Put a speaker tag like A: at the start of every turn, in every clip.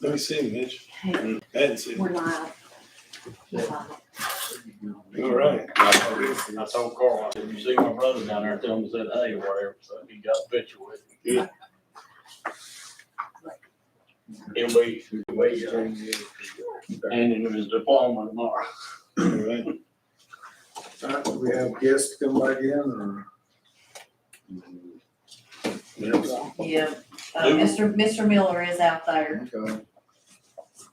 A: Let me see, Mitch.
B: Hey,
A: I hadn't seen
B: we're
A: it.
B: live. We're live.
A: All right.
C: I told Carl, I said, you see my brother down there, tell him to say hey or whatever, so he got a picture with him. He'll be handing him his diploma tomorrow.
A: All right.
D: All right, do we have guests come back in, or?
B: Yeah, Mr. Miller is out there.
D: Okay.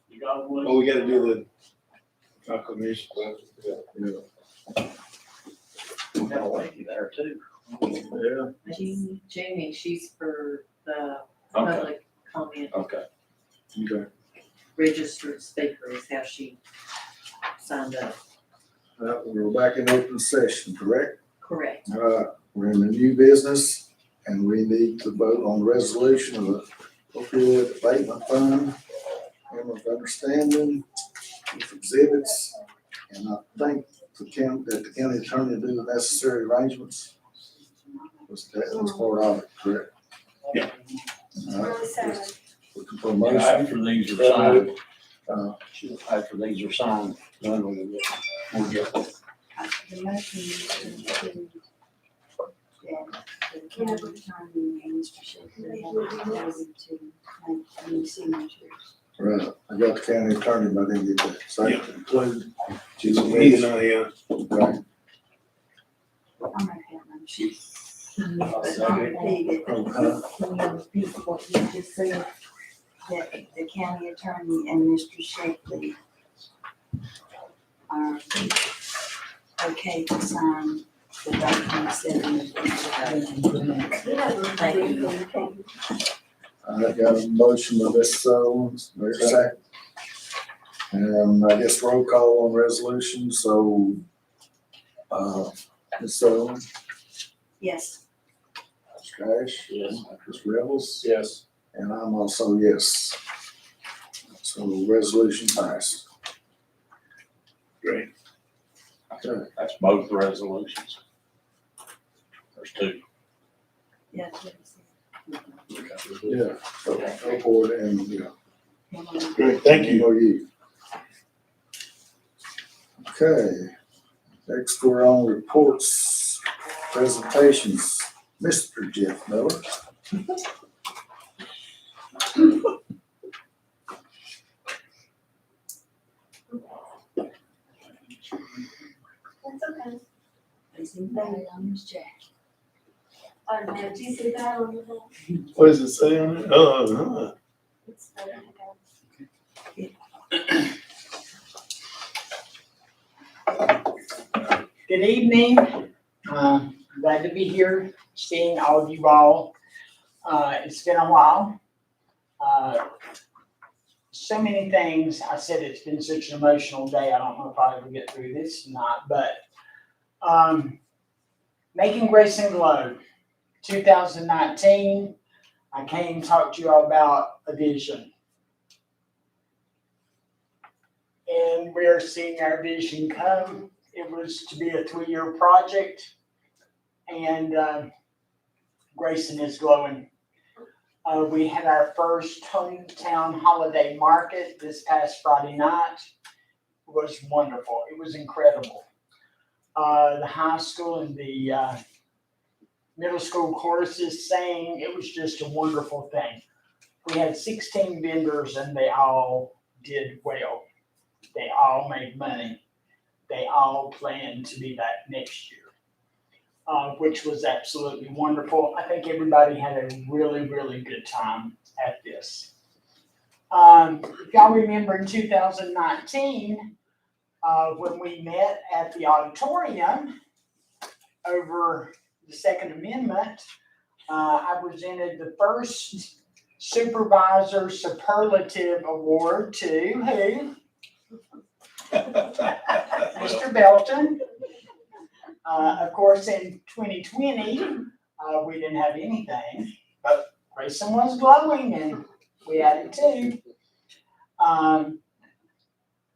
C: You got one?
A: Oh, we gotta do the proclamation.
D: Yeah.
C: We got a lady there too.
D: Yeah.
B: Jamie, she's for the
C: Okay,
B: public comment.
C: okay.
D: Okay.
B: Registered speaker is how she signed up.
D: We're back in open session, correct?
B: Correct.
D: We're in the new business, and we need to vote on the resolution of the opioid abatement fund, memorandum of understanding with exhibits, and I think that the county attorney do the necessary arrangements. That was part of it, correct?
A: Yeah.
D: All right. Looking for a
C: Yeah,
D: motion.
C: after these are signed,
D: Uh,
C: after these are signed, then we'll get
E: The motion is to include that the county attorney and Mr. Shepherd have voted to make any signatures.
D: Right, I got the county attorney, but I didn't get that. So
A: Yeah.
D: include.
A: He's not here.
D: Right.
E: I'll make that motion.
B: But
E: I'll repeat it.
D: Okay.
E: Can you repeat what you just said? That the county attorney and Mr. Shepherd are okay to sign the documents
D: I got a motion by Ms. Owens, there's a second. And I guess roll call on resolution, so, Ms. Owens,
E: Yes.
D: Mr. Cash,
C: Yes.
D: Ms. Rebels,
C: Yes.
D: and I'm also yes. So resolution passed.
A: Great.
D: Okay,
C: That's both resolutions. There's two.
E: Yeah.
D: yeah, so go forward and, yeah.
A: Great, thank you.
D: you. Okay, next we're on reports, presentations, Mr. Jeff Miller.
F: That's okay.
E: Is anybody on this jack?
F: Oh, no, do you see that on the wall?
A: What does it say on it? Oh,
F: It's better to go.
G: Good evening. Glad to be here, seeing all of you all. It's been a while. So many things. I said it's been such an emotional day. I don't know if I'll ever get through this or not, but making Grayson glow. 2019, I came to talk to you all about a vision. And we are seeing our vision come. It was to be a 3-year project, and Grayson is glowing. We had our first hometown holiday market this past Friday night. It was wonderful. It was incredible. The high school and the middle school choruses sang. It was just a wonderful thing. We had 16 vendors, and they all did well. They all made money. They all plan to be back next year, which was absolutely wonderful. I think everybody had a really, really good time at this. If y'all remember in 2019, when we met at the auditorium over the Second Amendment, I presented the first Supervisor Superlative Award to who? Mr. Belton. Of course, in 2020, we didn't have anything, but Grayson was glowing and we added 2.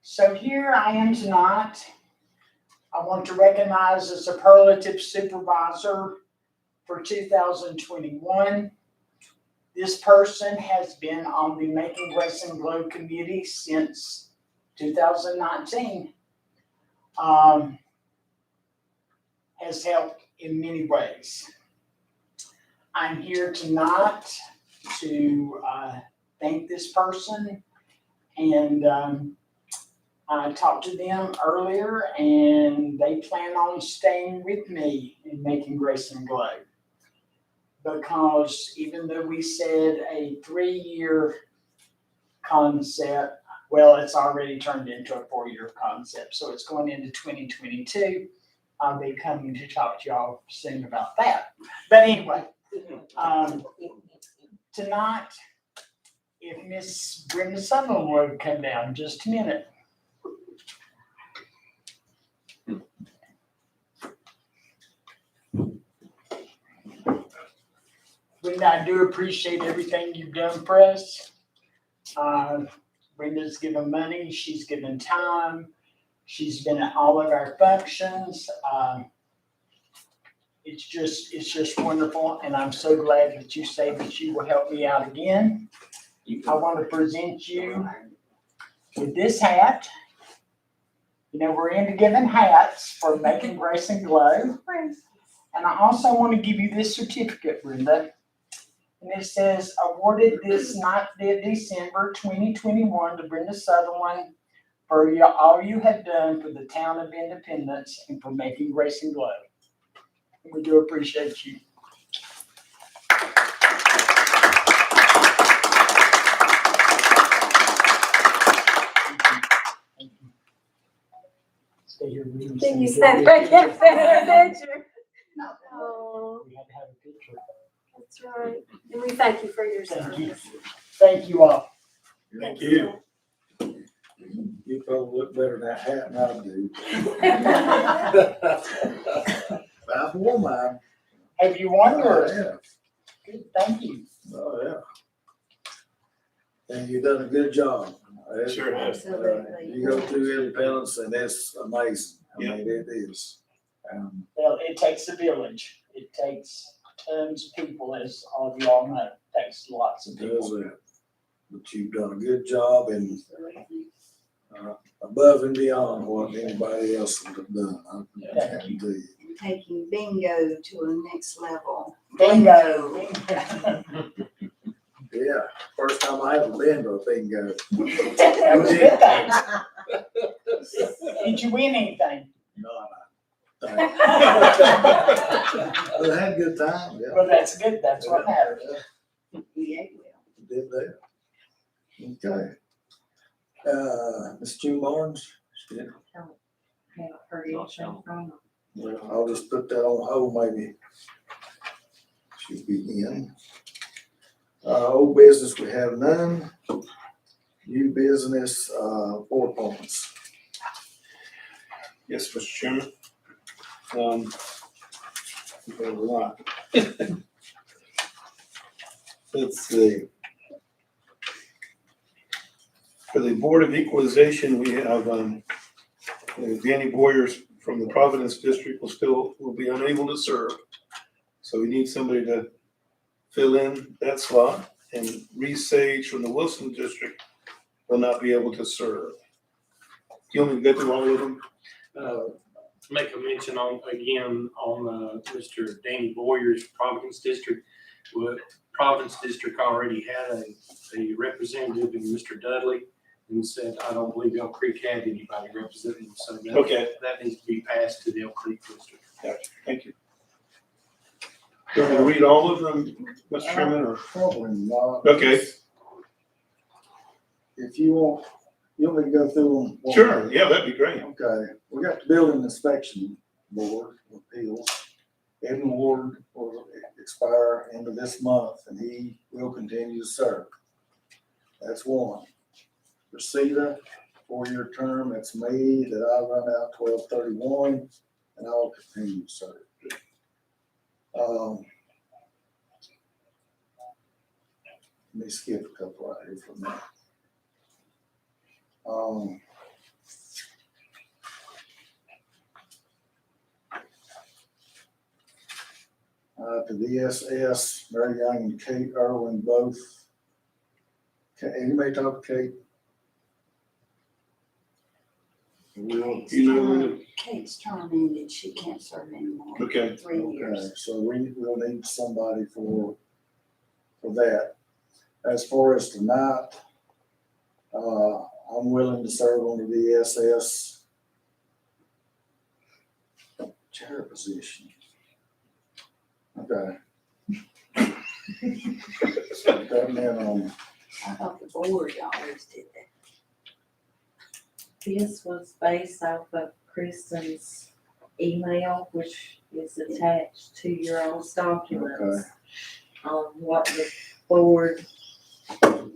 G: So here I am tonight. I want to recognize the Superlative Supervisor for 2021. This person has been on the Making Grayson Glow committee since 2019. Has helped in many ways. I'm here tonight to thank this person, and I talked to them earlier, and they plan on staying with me in Making Grayson Glow. Because even though we said a 3-year concept, well, it's already turned into a 4-year concept, so it's going into 2022. I'll be coming to talk to y'all soon about that. But anyway, tonight, if Miss Brenda Sutherland would come down just a minute. Brenda, I do appreciate everything you've done for us. Brenda's given money, she's given time, she's been at all of our functions. It's just wonderful, and I'm so glad that you say that you will help me out again. I want to present you with this hat. You know, we're into giving hats for Making Grayson Glow. And I also want to give you this certificate, Brenda. And it says, awarded this 9th day of December 2021 to Brenda Sutherland for all you have done for the town of Independence and for Making Grayson Glow. We do appreciate you. Stay here.
F: Can you stand back and stand a picture? Oh,
G: We had to have a picture.
F: that's right. And we thank you for your
G: Thank you.
F: service.
G: Thank you all.
A: Thank you.
D: You probably look better in that hat than I do. I've worn mine.
G: Have you won yours?
D: Yeah.
G: Good, thank you.
D: Oh, yeah. And you've done a good job.
A: Sure have.
E: Absolutely.
D: You go through Independence and it's amazing. I
A: Yeah.
D: mean, it is.
G: Well, it takes a village. It takes tons of people, as all of you all know. It takes lots of
D: It does
G: people.
D: that. But you've done a good job and above and beyond what anybody else would have done. I can tell you.
E: Taking bingo to a next level.
G: Bingo.
D: Yeah, first time I ever been to a bingo.
G: That was good things. Did you win anything?
D: No, I had a good time, yeah.
G: Well, that's good. That's what matters.
E: We ate well.
D: Did that. Okay. Ms. June Barnes? Yeah.
B: Haven't heard anything from them.
D: Well, I'll just put that on hold, maybe. She'll be in. Old business, we have none. New business, board appointments.
A: Yes, Mr. Chairman. We've got a lot. Let's see. For the Board of Equalization, we have, Danny Boyers from the Providence District will be unable to serve. So we need somebody to fill in that slot, and Reese Sage from the Wilson District will not be able to serve. Do you want me to go through all of them?
H: Make a mention on Mr. Danny Boyer's Providence District. Providence District already had a representative in Mr. Dudley, and said, I don't believe Elk Creek had anybody representing, so
A: Okay.
H: that needs to be passed to the Elk Creek District.
A: Gotcha, thank you. Do you want me to read all of them, Mr. Chairman, or?
D: Probably not.
A: Okay.
D: If you want me to go through them?
A: Sure, yeah, that'd be great.
D: Okay, we got the Building Inspection Board of Appeals. Edwin Ward will expire end of this month, and he will continue to serve. That's one. Reseda, 4-year term, that's me, that I run out 12/31, and I'll continue to serve. Let me skip a couple right here from that. To the ESS, Mary Young and Kate Irwin both. Anybody talk to Kate?
A: You know,
E: Kate's term ended, she can't serve anymore.
A: okay,
E: 3 years.
D: Okay, so we'll need somebody for that. As far as tonight, I'm willing to serve on the VSS chair position. Okay. So that meant,
E: I thought the board always did that.
B: This was based off of Kristen's email, which is attached to your all's documents. On what the board,
D: and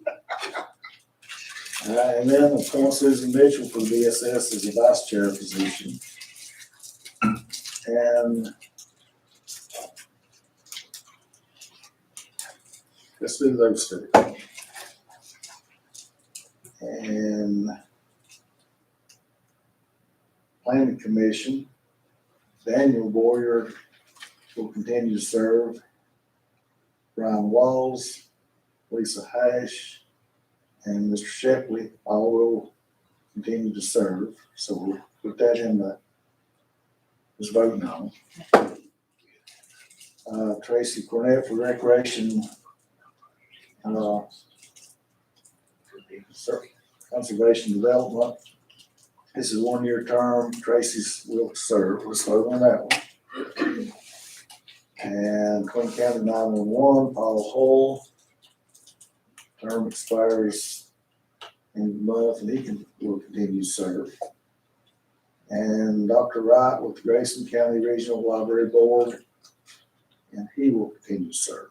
D: then appoint Susan Mitchell for VSS as the vice chair position. And let's do those two. And Planning Commission, Daniel Boyer will continue to serve. Brian Walls, Lisa Hash, and Mr. Shepley all will continue to serve. So we'll put that in the, just voting on. Tracy Cornett for Recreation, Conservation Development. This is a 1-year term. Tracy's will serve. Let's vote on that one. And Clinton County 911, Paul Hull. Term expires in the month, and he will continue to serve. And Dr. Wright with the Grayson County Regional Library Board, and he will continue to serve.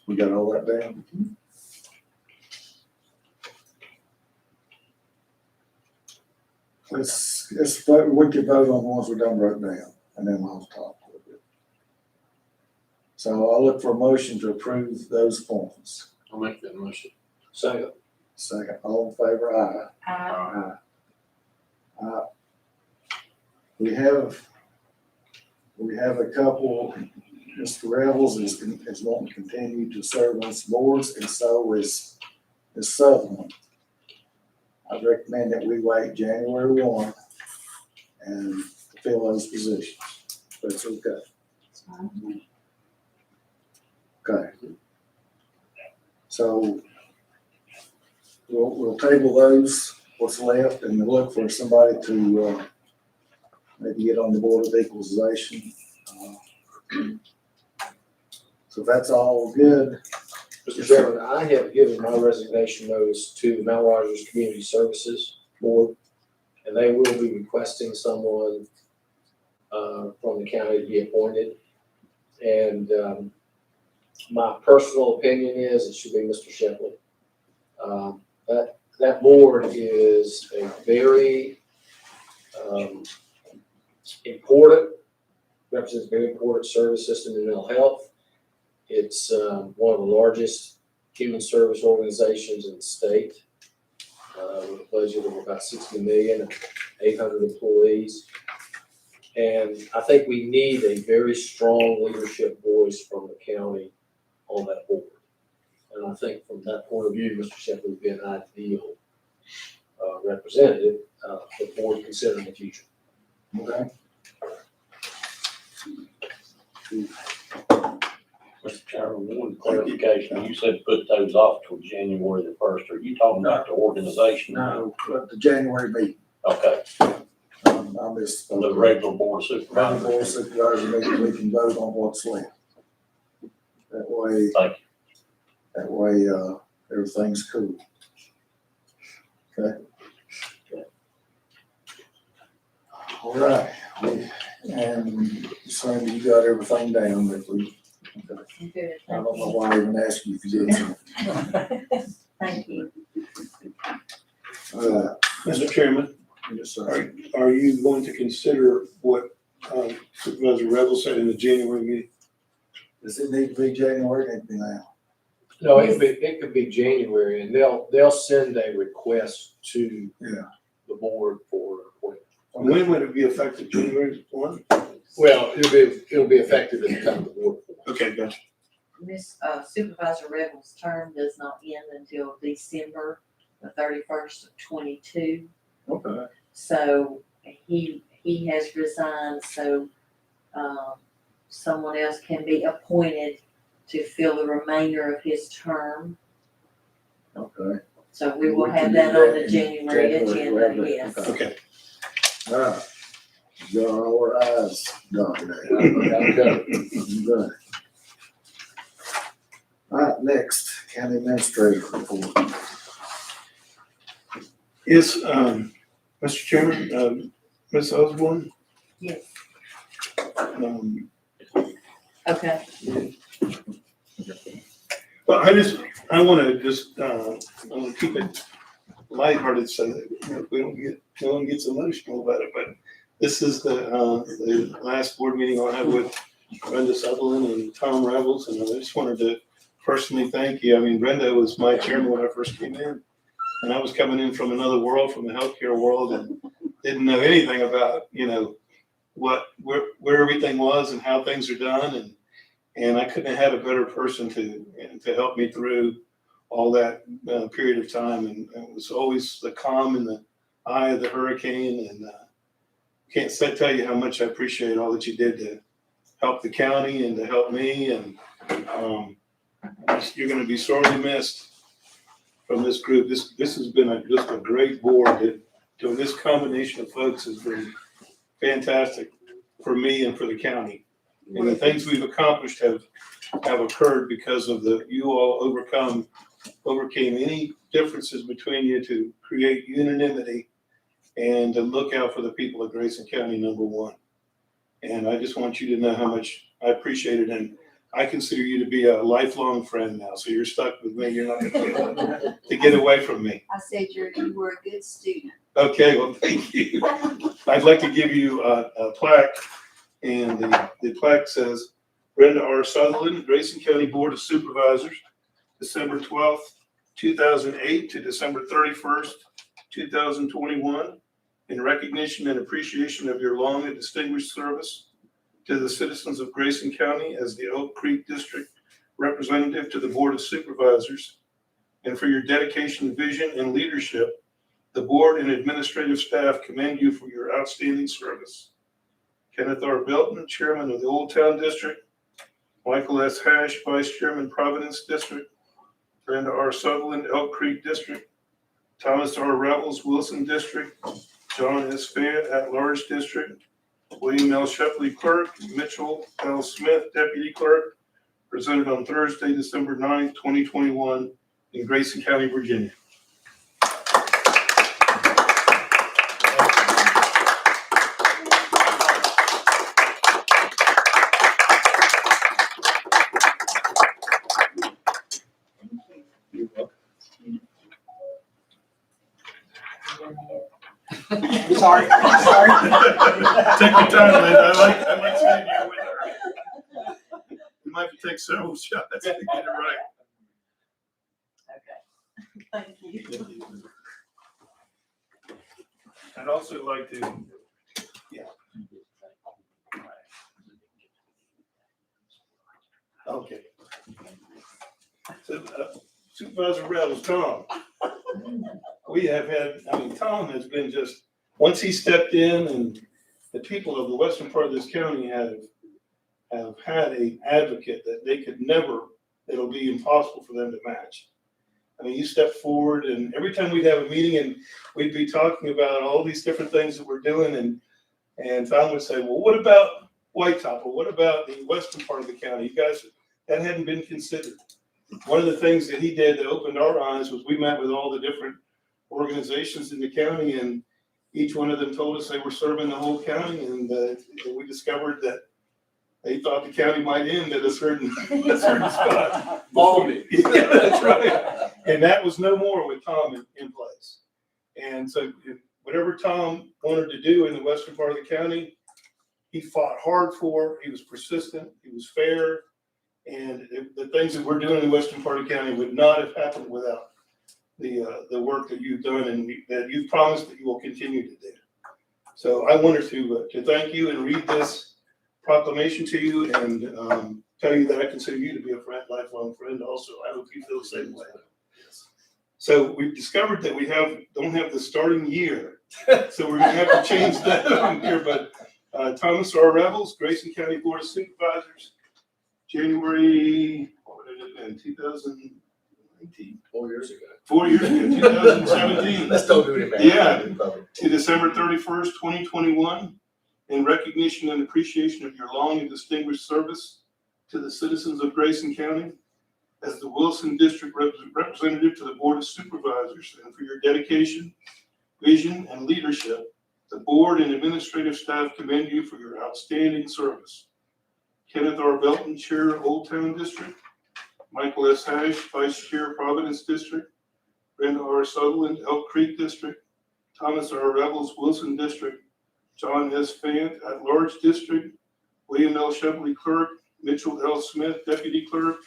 D: We got all that down? Let's vote, we can vote on the ones we done wrote down, and then we'll talk a little bit. So I'll look for a motion to approve those appointments.
H: I'll make that motion.
C: Second.
D: Second, all in favor, aye.
E: I,
D: We have a couple, Mr. Revels is wanting to continue to serve on some boards, and so is Sutherland. I recommend that we wait January 1 and fill those positions. That's okay.
E: it's fine with me.
D: Okay. So we'll table those, what's left, and look for somebody to maybe get on the Board of Equalization. So that's all good.
I: Mr. Chairman, I have given my resignation notice to the Mount Rogers Community Services Board, and they will be requesting someone from the county to be appointed. And my personal opinion is it should be Mr. Shepley. That board is a very represents a very important service system in mental health. It's one of the largest human service organizations in the state, with a budget of about 60 million and 800 employees. And I think we need a very strong leadership voice from the county on that board. And I think from that point of view, Mr. Shepley would be an ideal representative for the board considering the future.
D: Okay.
C: Mr. Chairman, one clarification. You said put those off till January the 1st. Are you talking about the organization?
D: No, but the January meeting,
C: Okay,
D: I missed.
C: the regular board of
D: Round Board of
C: supervisors.
D: Supervisors meeting, we can vote on what's left. That way.
C: Thank
D: That way, everything's cool. Okay? All right, and Sandy, you got everything down that we,
B: I'm good,
D: I don't know why I even asked you if you did something.
B: thank you.
A: Mr. Chairman,
D: Yes, sir.
A: are you going to consider what Supervisor Rebel said in the January meeting?
D: Does it need to be January? It need to be now.
I: No, it could be January, and they'll send a request to
D: Yeah.
I: the board for appointment.
A: When would it be effective? January 1?
I: Well, it'll be effective at the time the board appoints.
A: Okay, gotcha.
B: Miss Supervisor Rebel's term does not end until December the 31st of 22.
D: Okay.
B: So he has resigned, so, someone else can be appointed to fill the remainder of his term.
D: Okay.
B: So we will
D: We
B: have
D: can
B: that
D: do
B: on
D: that
B: the
D: in
B: January
D: January,
B: agenda,
D: okay.
B: yes.
A: Okay.
D: All right. Got our eyes dotted there.
I: Okay.
D: Done. All right, next, county administrator report.
A: Yes, Mr. Chairman, Ms. Osborne,
B: Yes,
A: um,
B: okay.
A: well, I wanna just, I wanna keep it lighthearted so that, you know, we don't get, no one gets emotional about it, but this is the last board meeting I'll have with Brenda Sutherland and Tom Rebels, and I just wanted to personally thank you. I mean, Brenda was my chairman when I first came in, and I was coming in from another world, from the healthcare world, and didn't know anything about, you know, where everything was and how things are done, and I couldn't have had a better person to help me through all that period of time, and it was always the calm in the eye of the hurricane, and can't tell you how much I appreciate all that you did to help the county and to help me, and you're going to be sorely missed from this group. This has been just a great board. This combination of folks has been fantastic for me and for the county. And the things we've accomplished have occurred because of you all overcame any differences between you to create unanimity and to look out for the people of Grayson County, number one. And I just want you to know how much I appreciate it. And I consider you to be a lifelong friend now. So you're stuck with me. You're not going to be able to get away from me.
E: I said you were a good student.
A: Okay, well, thank you. I'd like to give you a plaque. And the plaque says, Brenda R. Sutherland, Grayson County Board of Supervisors, December 12th, 2008 to December 31st, 2021, in recognition and appreciation of your long and distinguished service to the citizens of Grayson County as the Oak Creek District Representative to the Board of Supervisors, and for your dedication, vision, and leadership, the board and administrative staff commend you for your outstanding service. Kenneth R. Belton, Chairman of the Old Town District, Michael S. Hash, Vice Chairman, Providence District, Brenda R. Sutherland, Elk Creek District, Thomas R. Revels, Wilson District, John S. Fayette, At-Large District, William L. Shepley, Clerk, Mitchell L. Smith, Deputy Clerk, presented on Thursday, December 9th, 2021, in Grayson County, Virginia.
G: Sorry.
A: Take your time, Linda. I like sitting here with her. You might have to take several shots to get it right.
B: Okay, thank you.
A: I'd also like to, okay. So Supervisor Rebels, Tom. We have had, Tom has been just, once he stepped in, and the people of the western part of this county have had an advocate that they could never, it'll be impossible for them to match. You step forward, and every time we'd have a meeting and we'd be talking about all these different things that we're doing, and Tom would say, well, what about White Top, or what about the western part of the county? You guys, that hadn't been considered. One of the things that he did that opened our eyes was we met with all the different organizations in the county, and each one of them told us they were serving the whole county, and we discovered that they thought the county might end at a certain spot. Yeah, that's right. And that was no more with Tom in place. And so whatever Tom wanted to do in the western part of the county, he fought hard for. He was persistent. He was fair. And the things that we're doing in the western part of the county would not have happened without the work that you've done and that you've promised that you will continue to do. So I wanted to thank you and read this proclamation to you, and tell you that I consider you to be a friend, lifelong friend also. I hope you feel the same way. So we've discovered that we don't have the starting year. So we're gonna have to change that on here, but Thomas R. Revels, Grayson County Board of Supervisors, January, what would it have been, 2019?
I: 4 years ago.
A: 4 years ago, 2017.
I: Let's don't do it, man.
A: Yeah. To December 31st, 2021, in recognition and appreciation of your long and distinguished service to the citizens of Grayson County as the Wilson District Representative to the Board of Supervisors, and for your dedication, vision, and leadership, the board and administrative staff commend you for your outstanding service. Kenneth R. Belton, Chair, Old Town District; Michael S. Hash, Vice Chair, Providence District; Brenda R. Sutherland, Elk Creek District; Thomas R. Revels, Wilson District; John S. Fant, At-Large District; William L. Shepley, Clerk; Mitchell L. Smith, Deputy Clerk,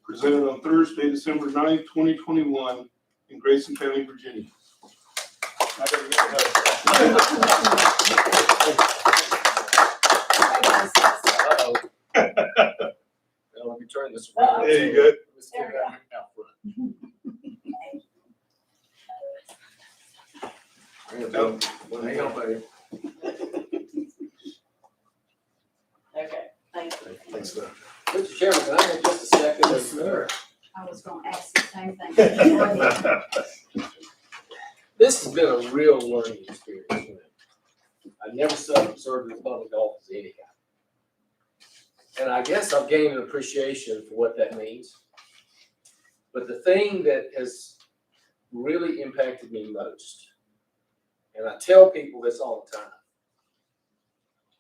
A: presented on Thursday, December 9th, 2021, in Grayson County, Virginia. I gotta get
I: Uh-oh. Now, let me turn this around.
A: There you go.
I: Let's get that out front. Hang on, buddy.
B: Okay, thank you.
A: Thanks, Doc.
I: Mr. Chairman, can I have just a second?
A: Yes, sir.
E: I was gonna ask the same thing.
I: This has been a real learning experience for me. I never served in public office of any kind. And I guess I've gained an appreciation for what that means. But the thing that has really impacted me most, and I tell people this all the time,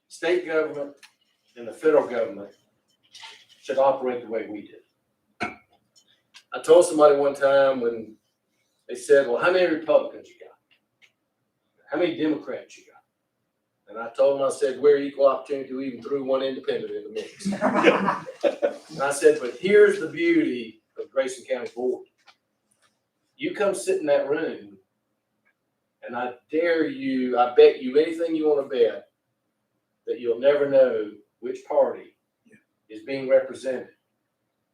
I: state government and the federal government should operate the way we do. I told somebody one time when they said, well, how many Republicans you got? How many Democrats you got? And I told them, I said, we're equal opportunity. We even threw one independent in the mix. And I said, but here's the beauty of Grayson County Board. You come sit in that room, and I dare you, I bet you anything you want to bet, that you'll never know which party is being represented.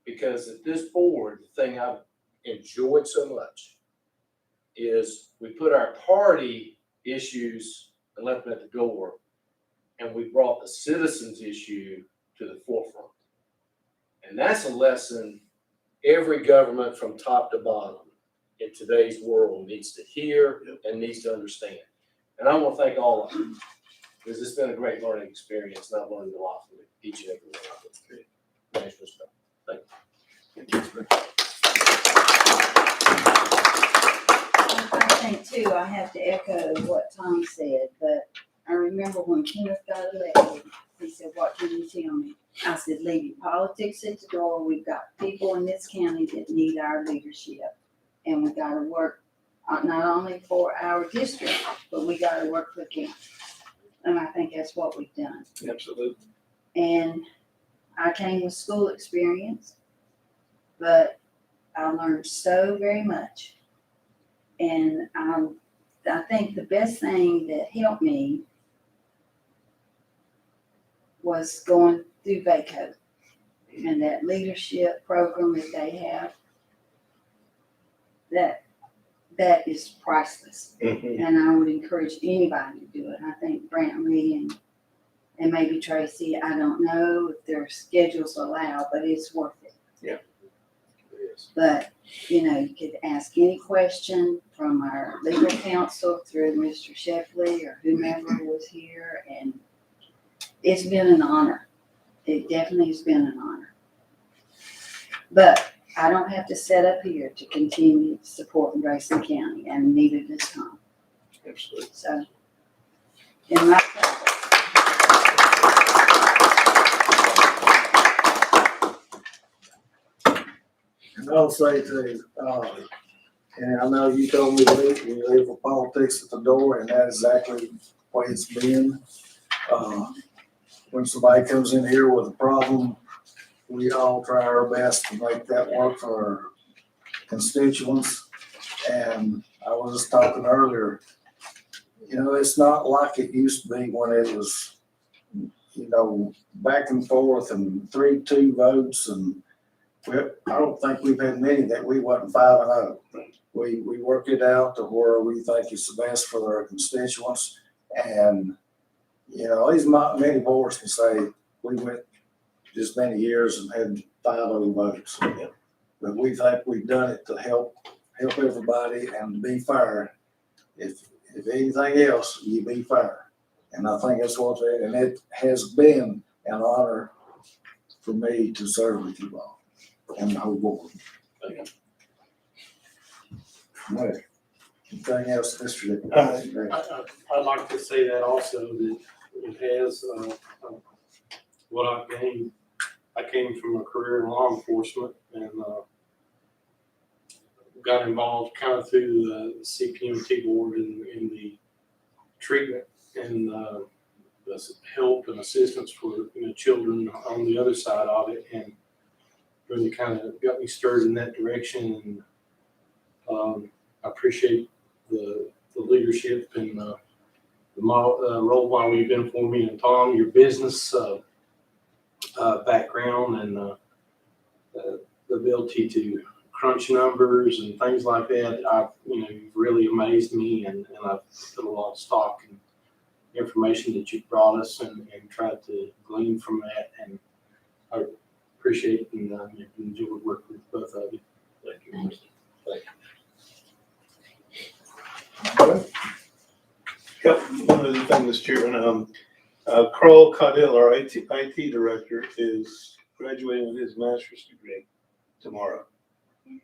I: Because at this board, the thing I've enjoyed so much is we put our party issues and left them at the door, and we brought the citizens' issue to the forefront. And that's a lesson every government from top to bottom in today's world needs to hear and needs to understand. And I want to thank all of you, because it's been a great learning experience, and I've learned a lot from each and every one of you. Thanks, respect. Thank you.
E: I think too, I have to echo what Tom said, but I remember when Kenneth got elected, he said, what can you tell me? I said, leave politics at the door. We've got people in this county that need our leadership. And we gotta work not only for our district, but we gotta work for the county. And I think that's what we've done.
A: Absolutely.
E: And I came with school experience, but I learned so very much. And I think the best thing that helped me was going through VACO and that leadership program that they have. That is priceless.
A: Mm-hmm.
E: And I would encourage anybody to do it. I think Brantley and maybe Tracy, I don't know if their schedules allow, but it's worth it.
A: Yeah.
E: But, you know, you could ask any question from our legal counsel through Mr. Sheffley or whomever was here, and it's been an honor. It definitely has been an honor. But I don't have to set up here to continue supporting Grayson County, and neither does Tom.
A: Absolutely.
E: So, in my
D: And I'll say too, and I know you told me to leave, you leave for politics at the door, and that's exactly the way it's been. When somebody comes in here with a problem, we all try our best to make that work for our constituents. And I was just talking earlier, you know, it's not like it used to be when it was, back and forth and 3-2 votes and I don't think we've had many that we wasn't 5-0. We worked it out to where we think it's the best for our constituents. And, these many boards can say, we went this many years and had 5-0 votes. But we think we've done it to help everybody and to be fair. If anything else, you be fair. And I think that's what and it has been an honor for me to serve with you all and the whole board. Well, anything else, Mr.
H: I'd like to say that also, that it has, what I've gained. I came from a career in law enforcement and, got involved kind of through the CPMT board in the treatment and, the help and assistance for, children on the other side of it, and really kind of got me stirred in that direction. And, I appreciate the leadership and the role model you've been for me, and Tom, your business background and the ability to crunch numbers and things like that. You've really amazed me, and I've put a lot of stock in information that you've brought us and tried to glean from that. And I appreciate and enjoyed working with both of you.
C: Thank you. Thank you.
A: Yep, one other thing, Mr. Chairman, Carl Caudill, our IT director, is graduating with his master's degree tomorrow.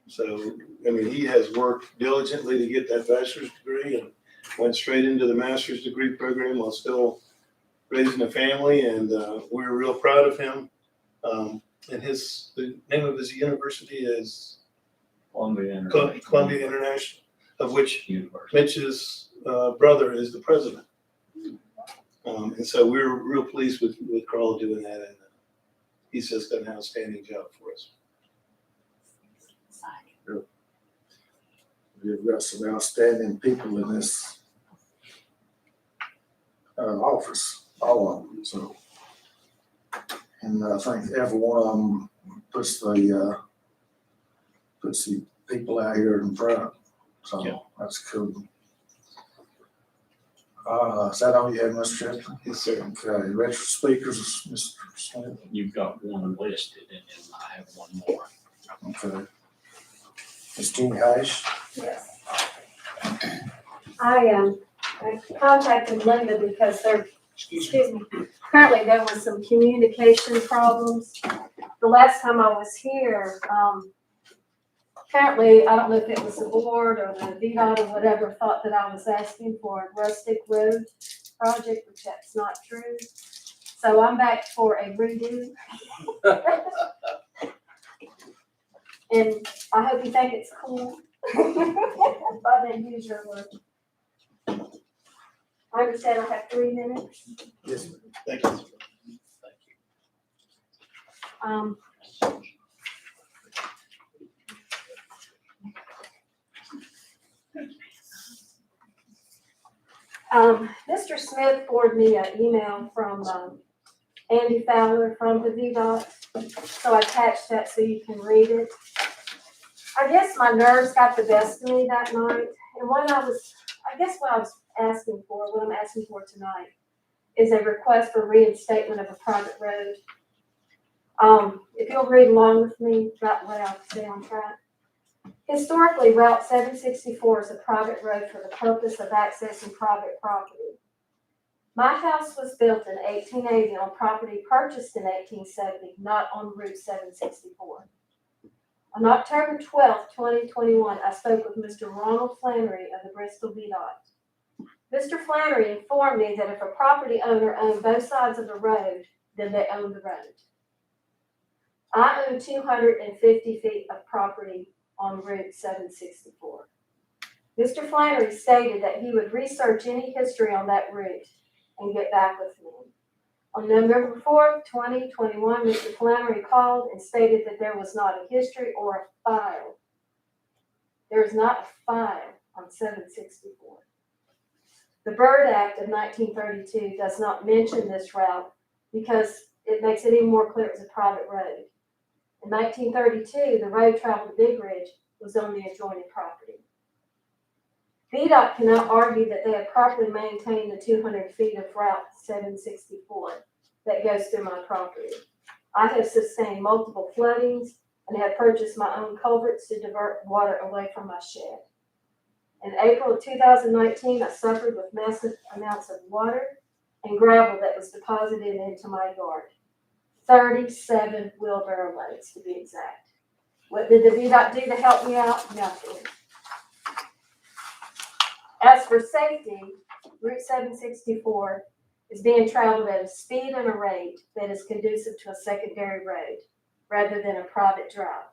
A: So, he has worked diligently to get that bachelor's degree and went straight into the master's degree program while still raising a family, and we're real proud of him. And the name of his university is Columbia International, of which Mitch's brother is the president. And so we're real pleased with Carl doing that, and he's just done an outstanding job for us.
D: We've got some outstanding people in this office, all of them. So, and I think every one of them puts the people out here in front. So that's cool. Is that all you have, Mr. Chairman?
A: Yes, sir.
D: Okay, retro speakers, Mr. Smith.
C: You've got one listed, and then I have one more.
D: Okay. Ms. Jeannie Hayes.
F: Yes. I contacted Linda because apparently there was some communication problems. The last time I was here, apparently, I don't know if it was the board or the VDOT or whatever, thought that I was asking for a rustic road project, which that's not true. So I'm back for a redo. And I hope you think it's cool. If I didn't use your word. I understand I have 3 minutes.
A: Yes, thank you.
F: Mr. Smith forwarded me an email from Andy Fowler from the VDOT, so I attached that so you can read it. I guess my nerves got the best of me that night, and what I'm asking for tonight is a request for reinstatement of a private road. If you'll read along with me, that way I'll stay on track. Historically, Route 764 is a private road for the purpose of accessing private property. My house was built in 1880 on property purchased in 1870, not on Route 764. On October 12, 2021, I spoke with Mr. Ronald Flannery of the Bristol VDOT. Mr. Flannery informed me that if a property owner owned both sides of the road, then they own the road. I own 250 feet of property on Route 764. Mr. Flannery stated that he would research any history on that route and get back with me. On November 4th, 2021, Mr. Flannery called and stated that there was not a history or a file. There is not a file on 764. The Byrd Act of 1932 does not mention this route, because it makes it even more clear it's a private road. In 1932, the road traveled to Big Ridge was on the adjoining property. VDOT cannot argue that they have properly maintained the 200 feet of Route 764 that goes through my property. I have sustained multiple floodings and have purchased my own culverts to divert water away from my shed. In April of 2019, I suffered with massive amounts of water and gravel that was deposited into my yard. 37 wheelbarrow loads to be exact. What did the VDOT do to help me out? Nothing. As for safety, Route 764 is being traveled at a speed and a rate that is conducive to a secondary road rather than a private drive.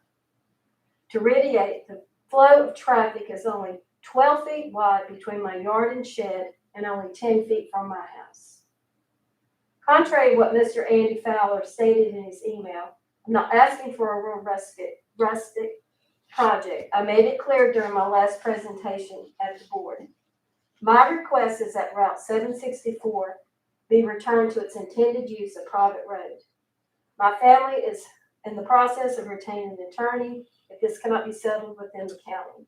F: To radiate, the flow of traffic is only 12 feet wide between my yard and shed and only 10 feet from my house. Contrary to what Mr. Andy Fowler stated in his email, I'm not asking for a real rustic project. I made it clear during my last presentation at the board. My request is that Route 764 be returned to its intended use, a private road. My family is in the process of retaining an attorney if this cannot be settled within the county.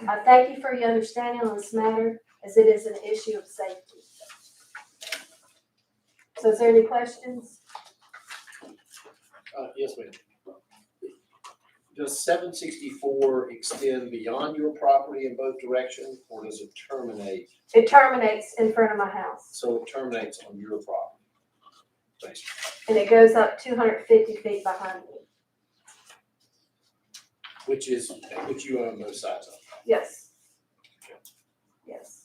F: I thank you for your understanding on this matter, as it is an issue of safety. So is there any questions?
I: Yes, ma'am. Does 764 extend beyond your property in both directions, or does it terminate?
F: It terminates in front of my house,
I: So it terminates on your property, basically.
F: and it goes up 250 feet behind me.
I: Which you own both sides of.
F: Yes. Yes.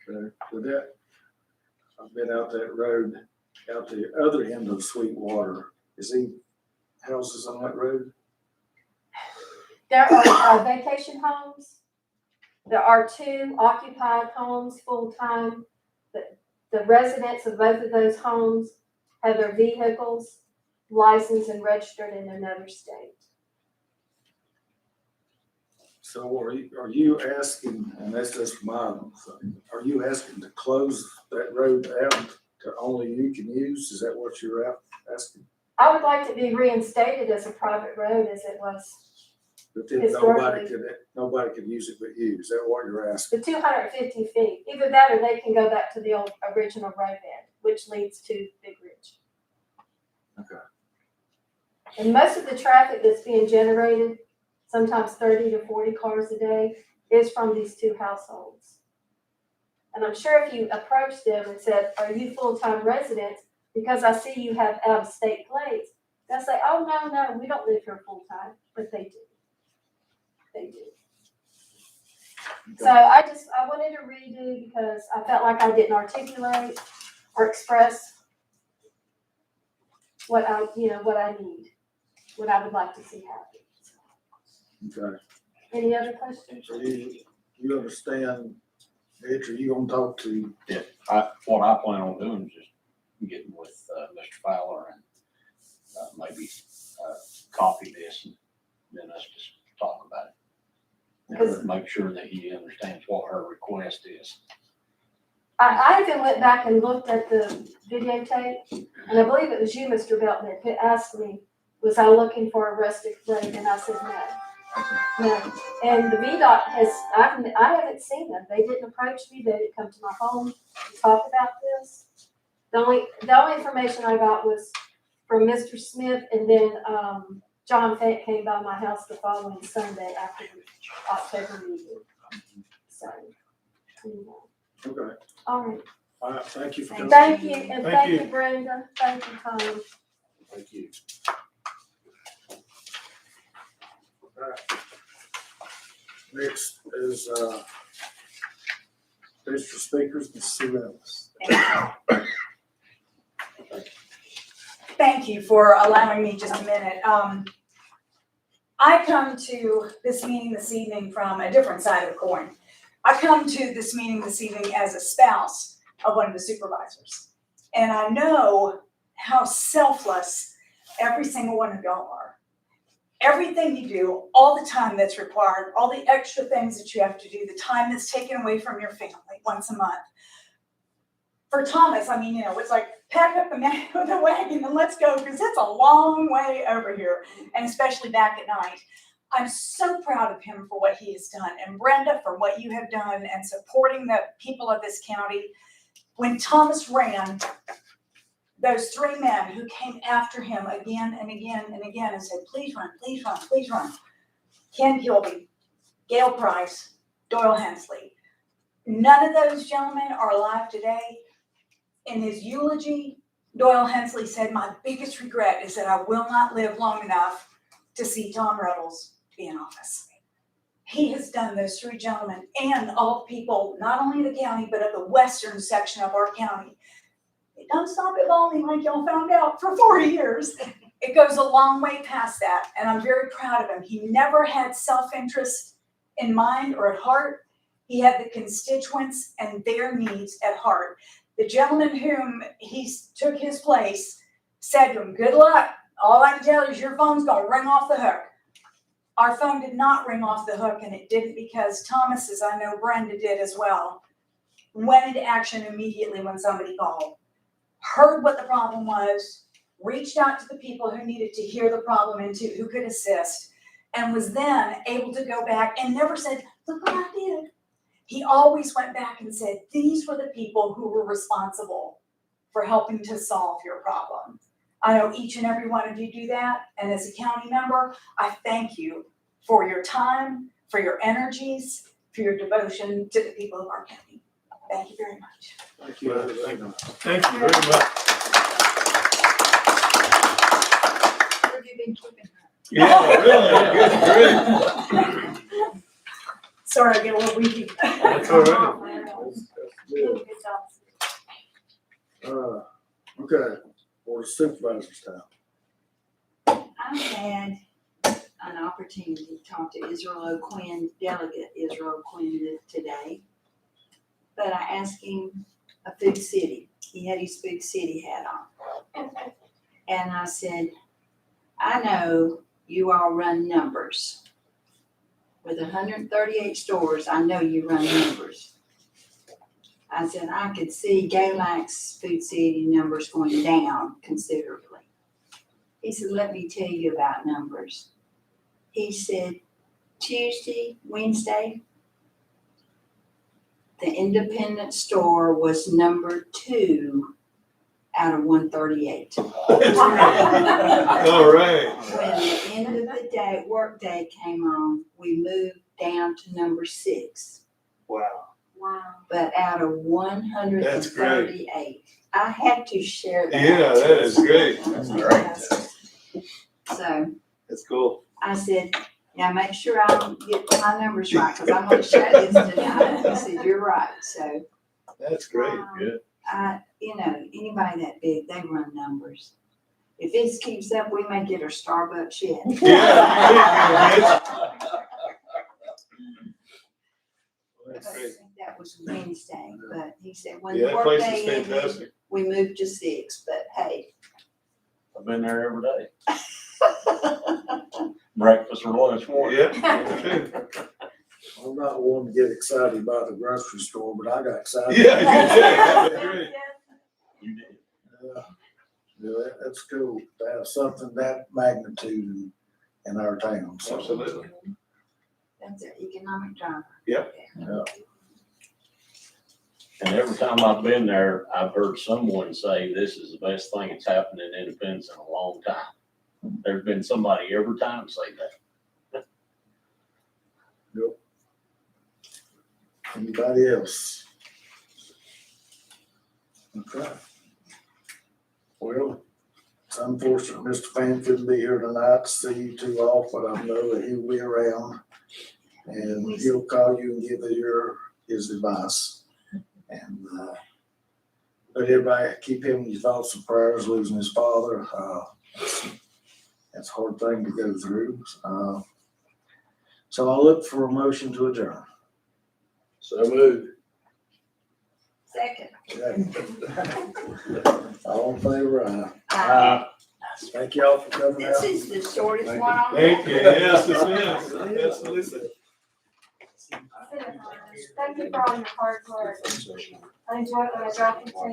D: Okay, with that, I've been out that road, out the other end of Sweetwater. Is he houses on that road?
F: There are vacation homes. There are 2 occupied homes full-time. The residents of both of those homes have their vehicles licensed and registered in another state.
D: So are you asking, and that's just my thing, are you asking to close that road out to only you can use? Is that what you're asking?
F: I would like to be reinstated as a private road as it was.
D: But then
F: Historically.
D: nobody could use it but you. Is that what you're asking?
F: The 250 feet, either that or they can go back to the old original road bed, which leads to Big Ridge.
D: Okay.
F: And most of the traffic that's being generated, sometimes 30 to 40 cars a day, is from these 2 households. And I'm sure if you approached them and said, are you full-time residents? Because I see you have out-of-state plates, they'll say, oh, no, we don't live here full-time, but they do. They do. So I wanted to redo because I felt like I didn't articulate or express what I need, what I would like to see happen.
D: Okay.
F: Any other questions?
D: So you understand, Mitch, are you gonna talk to?
C: Yeah, what I plan on doing is just getting with Mr. Fowler and maybe copy this and then us just talk about it. Make sure that he understands what her request is.
F: I even went back and looked at the videotape, and I believe it was you, Mr. Belton, that asked me, was I looking for a rustic road? And I said, no. And the VDOT I haven't seen them. They didn't approach me. They didn't come to my home to talk about this. The only information I got was from Mr. Smith, and then John Fant came by my house the following Sunday after the October meeting. So,
D: Okay.
F: all right.
D: All right, thank you for coming.
F: Thank you, and
A: Thank
F: thank
A: you.
F: you, Brenda. Thank you, Tom.
I: Thank you.
D: All right. Next is Mr. Speakers, Ms. Sue Ellis.
J: Thank you for allowing me just a minute. I come to this meeting this evening from a different side of the coin. I come to this meeting this evening as a spouse of one of the supervisors. And I know how selfless every single one of y'all are. Everything you do, all the time that's required, all the extra things that you have to do, the time that's taken away from your family once a month. for Thomas, I mean, it's like pack up the wagon and let's go, because it's a long way over here, and especially back at night. I'm so proud of him for what he has done, and Brenda for what you have done and supporting the people of this county. When Thomas ran, those three men who came after him again and again and again and said, please run, please run, please run. Ken Gilby, Gail Price, Doyle Hensley. None of those gentlemen are alive today. In his eulogy, Doyle Hensley said, my biggest regret is that I will not live long enough to see Tom Ruddles be in office. He has done, those three gentlemen, and all people, not only the county, but of the western section of our county. It doesn't stop at voting like y'all found out for 40 years. It goes a long way past that, and I'm very proud of him. He never had self-interest in mind or at heart. He had the constituents and their needs at heart. The gentleman whom he took his place said to him, good luck. All I can tell you is your phone's gonna ring off the hook. Our phone did not ring off the hook, and it didn't because Thomas, as I know Brenda did as well, went into action immediately when somebody called, heard what the problem was, reached out to the people who needed to hear the problem and who could assist, and was then able to go back and never said, look what I did. He always went back and said, these were the people who were responsible for helping to solve your problem. I know each and every one of you do that, and as a county member, I thank you for your time, for your energies, for your devotion to the people of our county. Thank you very much.
D: Thank you.
A: Thank you very much. Yeah, really, good, great.
J: Sorry, I get a little weepy.
A: That's all right.
D: Good. Okay, Board of Supervisors time.
E: I had an opportunity to talk to Israel O'Quinn, Delegate Israel O'Quinn today. But I asked him a Food City. He had his Food City hat on. And I said, I know you all run numbers. With 138 stores, I know you run numbers. I said, I could see Galac's Food City numbers going down considerably. He said, let me tell you about numbers. He said, Tuesday, Wednesday, the independent store was number 2 out of 138.
A: All right.
E: When the end of the day, work day came on, we moved down to number 6.
A: Wow.
B: Wow.
E: But out of 138, I had to share that.
A: Yeah, that is great.
C: That's great.
E: So
A: That's cool.
E: I said, now make sure I don't get my numbers right, because I'm going to share this tonight. He said, you're right. So
A: That's great.
C: Good.
E: anybody that big, they run numbers. If this keeps up, we may get our Starbucks yet.
A: Yeah. That's
E: But
A: great.
E: that was Wednesday, but he said when
A: Yeah,
E: the
A: that
E: work
A: place
E: day
A: is
E: ended,
A: fantastic.
E: we moved to 6, but hey.
C: I've been there every day. Breakfast or lunch, morning.
A: Yeah, that's true.
D: I'm not one to get excited about the grocery store, but I got excited.
A: Yeah, that's great.
C: You did.
D: Yeah, that's cool to have something that magnitude in our town. So,
A: Absolutely.
E: That's an economic driver.
C: And every time I've been there, I've heard someone say, this is the best thing that's happened in Independence in a long time. There's been somebody every time say that.
D: Anybody else? Okay. Well, it's unfortunate Mr. Fan couldn't be here tonight to see you two off, but I know that he'll be around. And he'll call you and give you his advice. And let everybody keep him in your thoughts and prayers, losing his father. That's a hard thing to go through. So I'll look for a motion to adjourn.
I: So moved.
E: Second.
D: All in favor, aye.
E: Uh,
D: Thank y'all for coming out.
E: This is the shortest
D: Thank
E: one on
A: Thank
E: there.
A: you. Yes, it is. Absolutely.
F: Thank you for all your hard work. I enjoyed when I dropped into